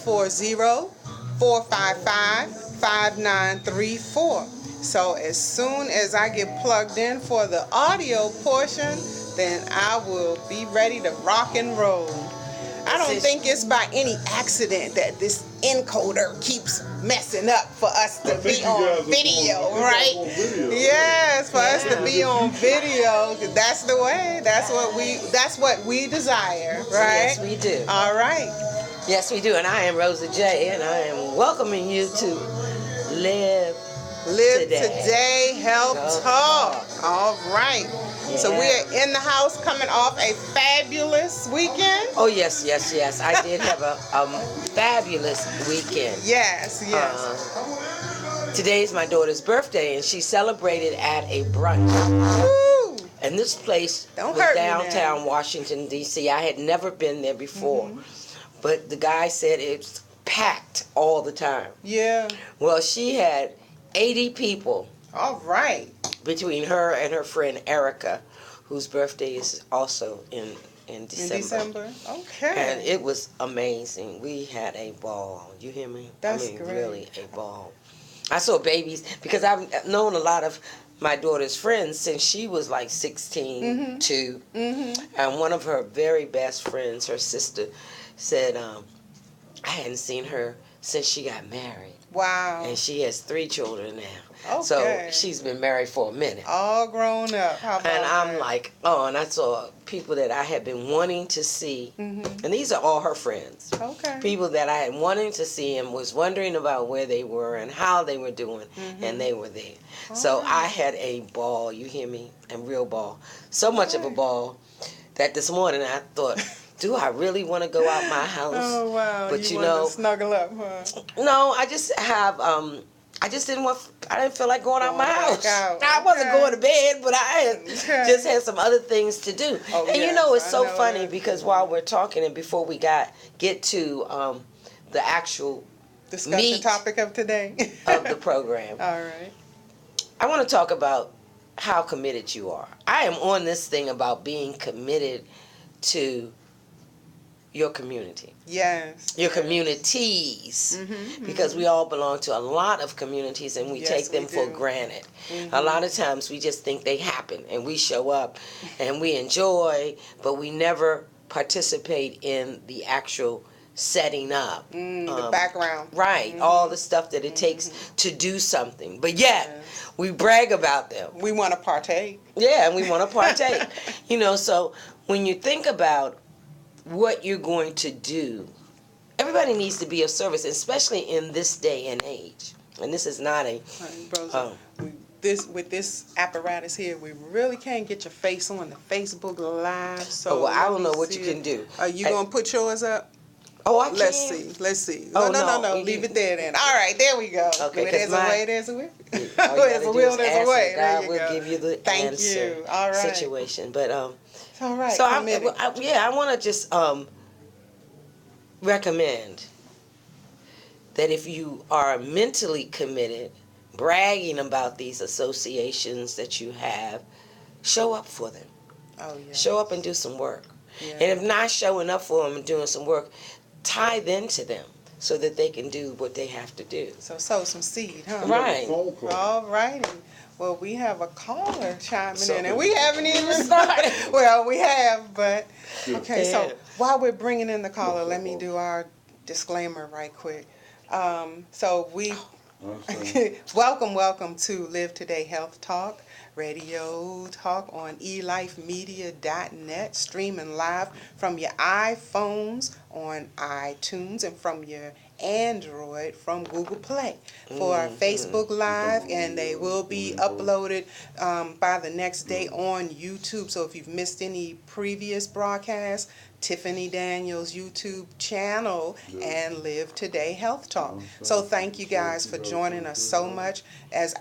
640-455-5934. So as soon as I get plugged in for the audio portion, then I will be ready to rock and roll. I don't think it's by any accident that this encoder keeps messing up for us to be on video, right? Yes, for us to be on video. That's the way. That's what we desire, right? Yes, we do. All right. Yes, we do. And I am Rosa J, and I am welcoming you to Live Today Health Talk. All right. Yeah. So we are in the house coming off a fabulous weekend. Oh, yes. I did have a fabulous weekend. Yes. Today's my daughter's birthday, and she celebrated at a brunch. Woo! And this place was downtown Washington, D.C. I had never been there before. But the guy said it's packed all the time. Yeah. Well, she had 80 people. All right. Between her and her friend Erica, whose birthday is also in December. In December? Okay. And it was amazing. We had a ball. You hear me? That's great. Really a ball. I saw babies, because I've known a lot of my daughter's friends since she was like 16, too. And one of her very best friends, her sister, said I hadn't seen her since she got married. Wow. And she has 3 children now. Okay. So she's been married for a minute. All grown up. How about and I'm that? like, and I saw people that I had been wanting to see. And these are all her friends. Okay. People that I had wanting to see and was wondering about where they were and how they were doing. And they were there. So I had a ball, you hear me? A real ball. So much of a ball that this morning I thought, do I really want to go out my house? Oh, wow. But you know, to snuggle up, huh? No, I just have, I didn't feel like going out my house. I wasn't going to bed, but I just had some other things to do. Oh, and you know, it's so funny because while we're talking and before we get to the actual discussion topic of today of the program. All right. I want to talk about how committed you are. I am on this thing about being committed to your community. Yes. Your communities. Because we all belong to a lot of communities and we take them for granted. A lot of times we just think they happen and we show up and we enjoy, but we never participate in the actual setting up. The background. Right. All the stuff that it takes to do something. But yet, we brag about them. We want to partake. Yeah, and we want to partake. You know, so when you think about what you're going to do, everybody needs to be of service, especially in this day and age. And this is not a... With this apparatus here, we really can't get your face on the Facebook Live. So I don't know what you can do. Are you going to put yours up? Oh, I can. Let's see. No. Leave it there then. All right, there we go. Okay, there's a way, there's a will. There's a will, there's a way. God will give you the answer. All right. Situation. But, all right. So I want to just recommend that if you are mentally committed, bragging about these associations that you have, show up for them. Oh, yeah. Show up and do some work. Yeah. And if not showing up for them and doing some work, tie them to them so that they can do what they have to do. So sow some seed, huh? Right. All righty. Well, we have a caller chiming in, and we haven't even started. Well, we have, but okay. Yeah. So while we're bringing in the caller, let me do our disclaimer right quick. So we welcome to Live Today Health Talk, radio talk on elifemedia.net, streaming live from your iPhones on iTunes and from your Android from Google Play for our Facebook Live, and they will be uploaded by the next day on YouTube. So if you've missed any previous broadcasts, Tiffany Daniels YouTube channel and Live Today Health Talk. So thank you guys for joining us so much as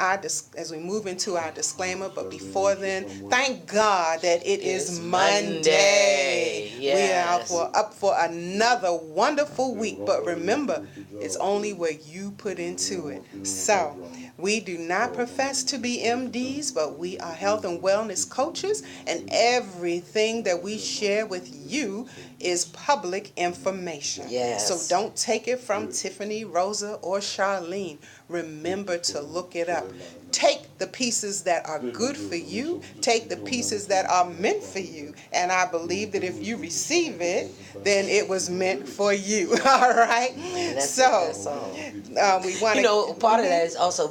we move into our disclaimer. But before then, thank God that it is Monday. Yes. We are up for another another wonderful week. But remember, it's only what you put into it. So, we do not profess to be MDs, but we are health and wellness coaches, and everything that we share with you is public information. Yes. So don't take it from Tiffany, Rosa, or Charlene. Remember to look it up. Take the pieces that are good for you, take the pieces that are meant for you, and I believe that if you receive it, then it was meant for you. All right? So, we want to... part of that is also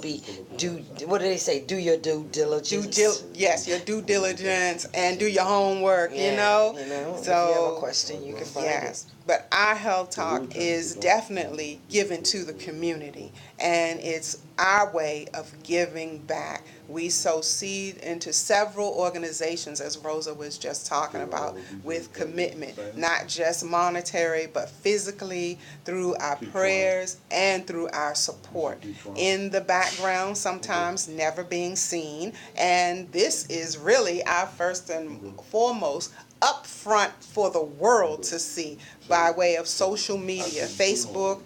what do they say? Do your due diligence. Yes, your due diligence, and do your homework, yeah, you know? So, if you have a question, you can find it. But our health talk is definitely given to the community, and it's our way of giving back. We sow seed into several organizations, as Rosa was just talking about, with commitment, not just monetary, but physically, through our prayers and through our support. In the background, sometimes never being seen, and this is really our first and foremost up front for the world to see by way of social media, Facebook,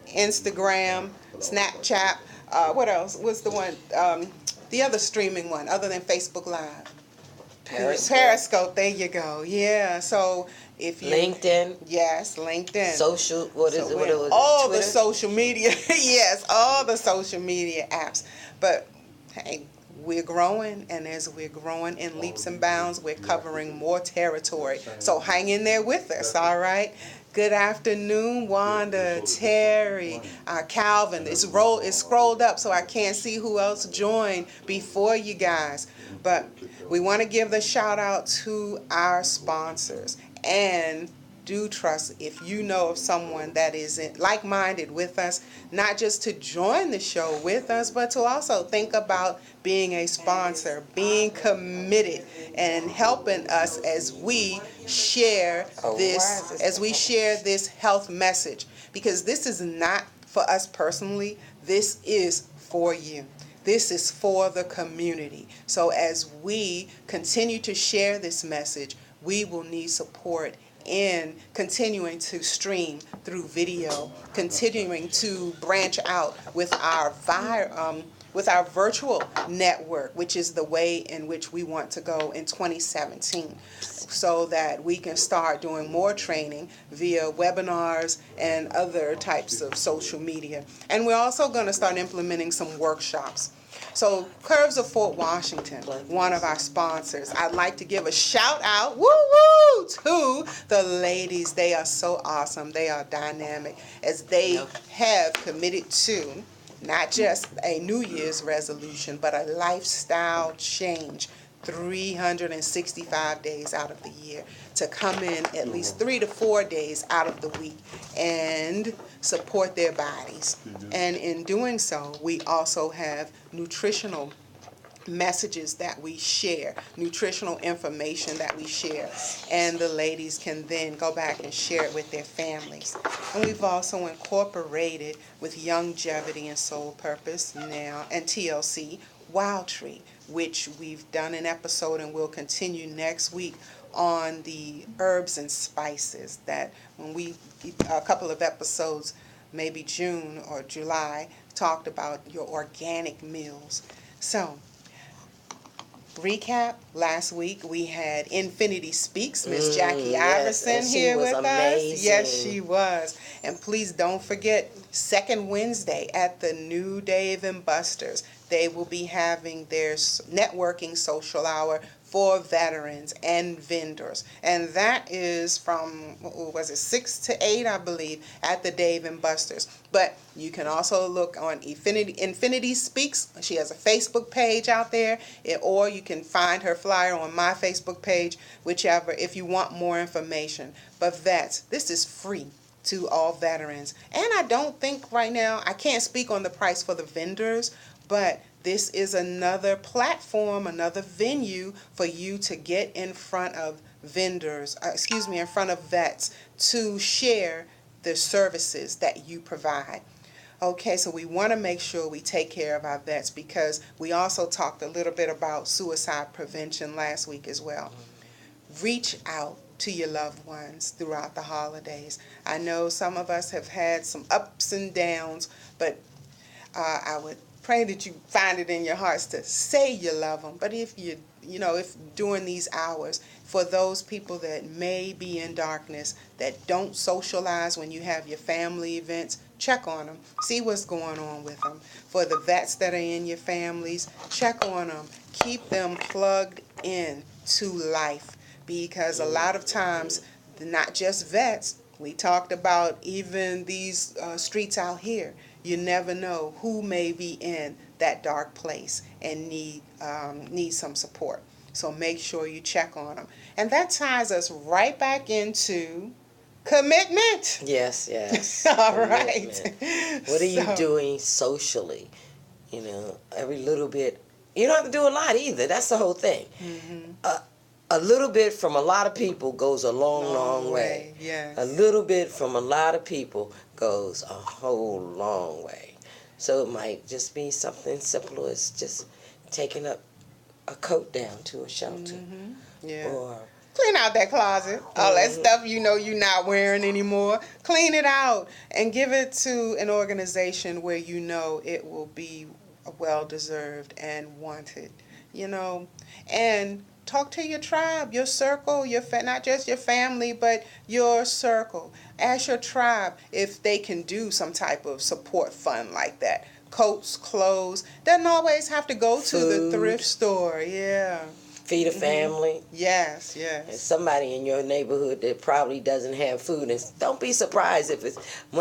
Instagram, Snapchat, what else? What's the one, the other streaming one other than Facebook Live? Periscope, there you go. Yeah, so if you... LinkedIn. Yes, LinkedIn. Social, what is it? All Twitter? the social media, yes, all the social media apps. But, hey, we're growing, and as we're growing in leaps and bounds, we're covering more territory. So hang in there with us, all right? Good afternoon, Wanda, Terry, Calvin. It's scrolled up, so I can't see who else joined before you guys. But we want to give the shout out to our sponsors. And do trust, if you know of someone that is like-minded with us, not just to join the show with us, but to also think about being a sponsor, being committed, and helping us as we share this health message. Because this is not for us personally, this is for you. This is for the community. So as we continue to share this message, we will need support in continuing to stream through video, continuing to branch out with our virtual network, which is the way in which we want to go in 2017, so that we can start doing more training via webinars and other types of social media. And we're also going to start implementing some workshops. So Curves of Fort Washington, one of our sponsors, I'd like to give a shout out, woo-woo, to the ladies. They are so awesome. They are dynamic, as they have committed to not just a New Year's resolution, but a lifestyle change 365 days out of the year, to come in at least 3 to 4 days out of the week and support their bodies. And in doing so, we also have nutritional messages that we share, nutritional information that we share, and the ladies can then go back and share it with their families. And we've also incorporated with Longevity and Soul Purpose now, and TLC, Wild Tree, which we've done an episode and will continue next week on the herbs and spices, that when we, a couple of episodes, maybe June or July, talked about your organic meals. So, recap, last week we had Infinity Speaks, Miss Jackie Iverson here with us. Yes, she was. And please don't forget, second Wednesday at the new Dave and Buster's, they will be having their networking social hour for veterans and vendors. And that is from, 6 to 8, I believe, at the Dave and Buster's. But you can also look on Infinity Speaks. She has a Facebook page out there, or you can find her flyer on my Facebook page, whichever, if you want more information. But vets, this is free to all veterans. And I don't think right now, I can't speak on the price for the vendors, but this is another platform, another venue for you to get in front of vendors, in front of vets, to share the services that you provide. Okay, so we want to make sure we take care of our vets, because we also talked a little bit about suicide prevention last week as well. Reach out to your loved ones throughout the holidays. I know some of us have had some ups and downs, but I would pray that you find it in your hearts to say you love them. But if if during these hours, for those people that may be in darkness, that don't socialize when you have your family events, check on them. See what's going on with them. For the vets that are in your families, check on them. Keep them plugged in to life, because a lot of times, not just vets, we talked about even these streets out here. You never know who may be in that dark place and need some support. So make sure you check on them. And that ties us right back into commitment. Yes, yes. All right. What are you doing socially? Every little bit. You don't have to do a lot either. That's the whole thing. A little bit from a lot of people goes a long way. Yes. A little bit from a lot of people goes a whole long way. So it might just be something simple as just taking up a coat down to a shelter. Yeah. Or clean out that closet. All that stuff you're not wearing anymore. Clean it out and give it to an organization where it will be well-deserved and wanted. And talk to your tribe, your circle, not just your family, but your circle. Ask your tribe if they can do some type of support fund like that. Coats, clothes. Doesn't always have to go to the thrift store. Yeah. Feed a family. Yes, And yes. somebody in your neighborhood that probably doesn't have food. And don't be surprised if it's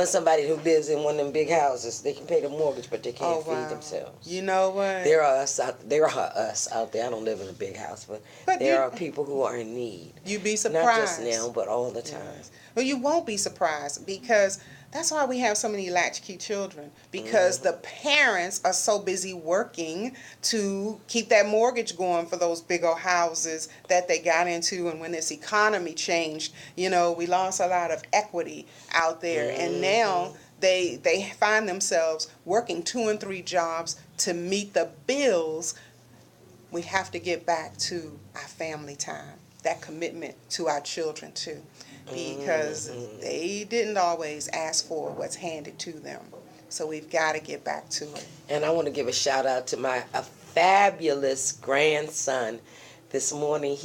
somebody who lives in one of them big houses. They can pay the mortgage, but they can't feed themselves. You know what? There are us out there. I don't live in a big house, but there are people who are in need. You'd be surprised. Not just now, but all the time. Yes. Well, you won't be surprised, because that's why we have so many latchkey children, because the parents are so busy working to keep that mortgage going for those big old houses that they got into. And when this economy changed, we lost a lot of equity out there. And now they find themselves working 2 and 3 jobs to meet the bills. We have to get back to our family time, that commitment to our children too, because they didn't always ask for what's handed to them. So we've got to get back to it. And I want to give a shout out to my fabulous grandson. This morning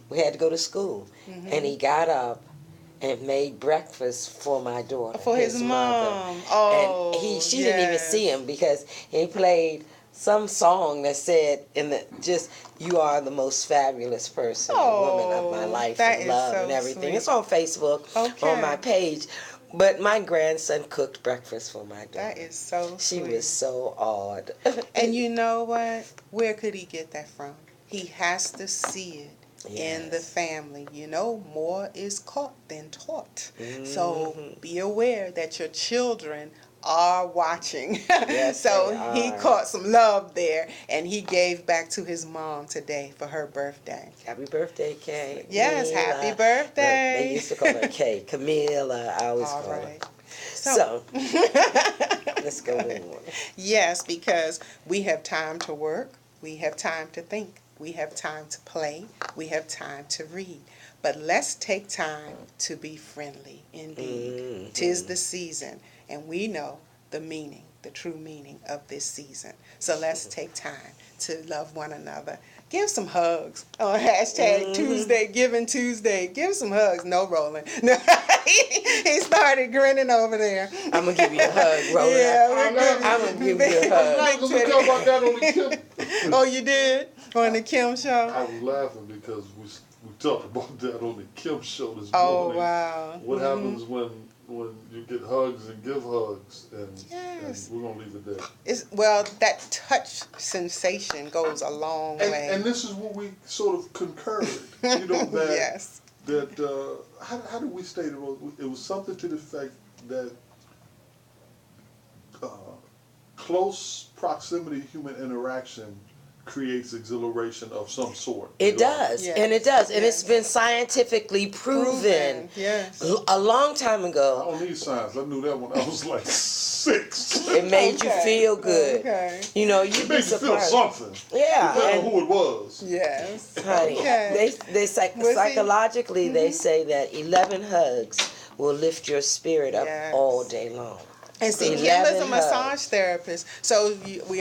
we had to go to school, and he got up and made breakfast for my daughter, For his mom. Oh, and she didn't even see him, because he played some song that said you are the most fabulous person, woman of my life, and love, and everything. Sweet. It's on Facebook, on my page. But my grandson cooked breakfast for my daughter. That is so sweet. She was so awed. And you know what? Where could he get that from? He has to see it in the family. More is caught than taught. So be aware that your children are watching. Yes, so he caught some love there, and he gave back to his mom today for her birthday. Happy birthday, Kay. Yes, happy birthday. They used to call her Kay. Camilla, I always call her. So let's go on. Yes, because we have time to work, we have time to think, we have time to play, we have time to read. But let's take time to be friendly indeed. 'Tis the season, and we know the true meaning of this season. So let's take time to love one another. Give some hugs on hashtag Tuesday, Giving Tuesday. Give some hugs. No, Roland. No, he started grinning over there. I'm going to give you a hug, Roland. Yeah, I'm going to give you a hug. We talk about that on the Kim. Oh, you did? On the Kim show? I was laughing because we talked about that on the Kim show this morning. Oh, wow. What happens when you get hugs and give hugs, and we're going to leave it there. That touch sensation goes a long way. And this is what we sort of concurred, that, yes. That, how did we state it? It was something to the effect that close proximity human interaction creates exhilaration of some sort. It does, yes. and it does, and yes. it's been scientifically proven. Yes. A long time I ago. don't need science. I knew that when I was like 6. It made you feel good. Okay. You know, you'd It be made you feel surprised. something. Yeah, Depending and on who it was. Yes. honey, Okay. psychologically they say that 11 hugs will lift your spirit up Yes. all day long. And see, Kim is a massage therapist, so we